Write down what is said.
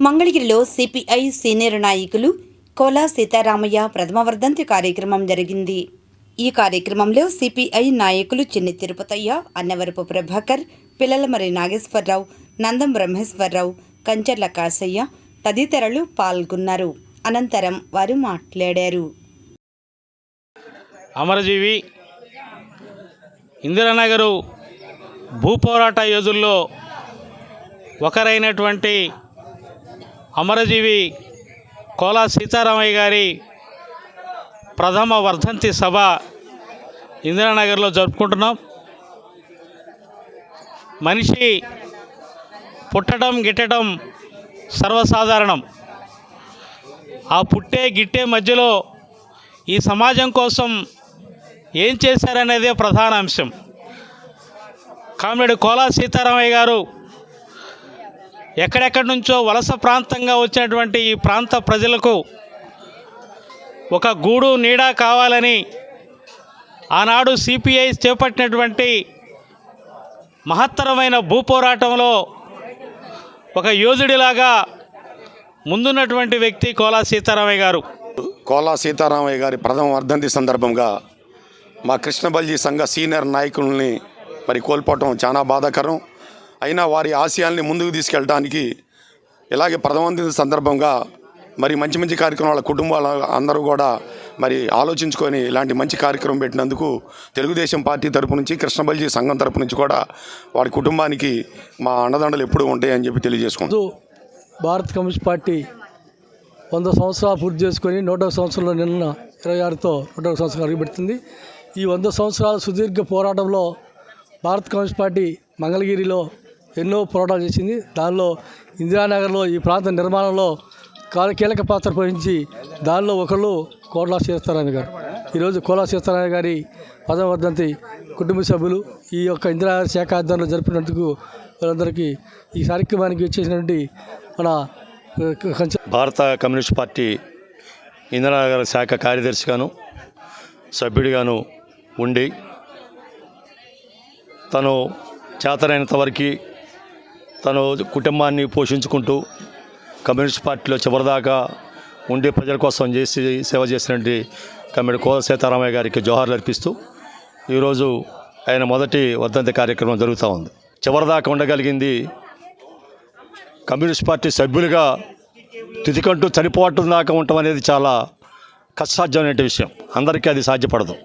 మంగళగిరిలో CPI senior నాయకులు కోలా సీతారామయ్య ప్రథమ వర్ధంతి కార్యక్రమం జరిగింది. ఈ కార్యక్రమంలో సిపిఐ నాయకులు చిన్ని తిరుపతయ్య, అన్నవరపు ప్రభాకర్, పిల్లలమరి నాగేశ్వరరావు, నందం బ్రహ్మేశ్వరరావు, కంచర్ల కాశయ్య తదితరులు పాల్గొన్నారు. అనంతరం వారు మాట్లాడారు. అమరజీవి ఇందిరానగరు భూపోరాట యోధుల్లో ఒకరైనటువంటి అమరజీవి కోలా సీతారామయ్య గారి ప్రథమ వర్ధంతి సభ ఇందిరానగర్లో జరుపుకుంటున్నాం. మనిషి పుట్టడం గిట్టడం సర్వసాధారణం. ఆ పుట్టే గిట్టే మధ్యలో ఈ సమాజం కోసం ఏం చేశారనేదే ప్రధాన అంశం. కామ్రేడ్ కోలా సీతారామయ్య గారు ఎక్కడెక్కడి నుంచో వలస ప్రాంతంగా వచ్చినటువంటి ఈ ప్రాంత ప్రజలకు ఒక గూడు నీడ కావాలని ఆనాడు సిపిఐ చేపట్టినటువంటి మహత్తరమైన భూపోరాటంలో ఒక యోధుడిలాగా ముందున్నటువంటి వ్యక్తి కోలా సీతారామయ్య గారు. కోలా సీతారామయ్య గారి ప్రథమ వర్ధంతి సందర్భంగా మా కృష్ణబల్జీ సంఘ సీనియర్ నాయకుల్ని కోల్పోవటం చాలా బాధాకరం. అయినా వారి ఆశయాల్ని ముందుకు తీసుకెళ్ళడానికి ఇలాగే ప్రథమ వర్ధంతి సందర్భంగా మంచి మంచి కార్యక్రమాల కుటుంబాల అందరూ కూడా ఆలోచించుకొని ఇలాంటి మంచి కార్యక్రమం పెట్టినందుకు తెలుగుదేశం పార్టీ తరపు నుంచి, కృష్ణబల్జీ సంఘం తరపు నుంచి కూడా వారి కుటుంబానికి మా అండదండలు ఎప్పుడూ ఉంటాయని చెప్పి తెలియజేసుకుంటాం. భారత కమ్యూనిస్ట్ పార్టీ 100 సంవత్సరాలు పూర్తి చేసుకొని 101 సంవత్సరంలో నిన్న 26తో 101 సంవత్సరాలు అడుగుపెడుతుంది. ఈ 100 సంవత్సరాల సుదీర్ఘ పోరాటంలో భారత కమ్యూనిస్ట్ పార్టీ మంగళగిరిలో ఎన్నో పోరాటాలు చేసింది. దానిలో ఇందిరానగర్లో ఈ ప్రాంత నిర్మాణంలో కీలక పాత్ర పోషించి దానిలో ఒకళ్ళు కోలా సీతారామయ్య గారు. ఈరోజు కోలా సీతారామయ్య గారి ప్రథమ వర్ధంతి కుటుంబ సభ్యులు ఈ యొక్క ఇందిరానగర్ శాఖ ఆధ్వర్యంలో జరిపినందుకు వాళ్ళందరికీ ఈ కార్యక్రమానికి వచ్చేసినటువంటి మన భారత కమ్యూనిస్ట్ పార్టీ ఇందిరానగర్ శాఖ కార్యదర్శిగాను సభ్యుడిగాను ఉండి తను చేతనైనంత వరకు తను కుటుంబాన్ని పోషించుకుంటూ కమ్యూనిస్ట్ పార్టీలో చివరిదాకా ఉండి ప్రజల కోసం సేవ చేసినటువంటి కమ్రేడ్ కోలా సీతారామయ్య గారికి జోహార్లు అర్పిస్తూ ఈరోజు ఆయన మొదటి వర్ధంతి కార్యక్రమం జరుగుతూ ఉంది. చివరిదాకా ఉండగలిగింది కమ్యూనిస్ట్ పార్టీ సభ్యులుగా తుదికంటూ చనిపోవటం దాకా ఉండటం అనేది చాలా కష్టసాధ్యమైన విషయం. అందరికీ అది సాధ్యపడదు.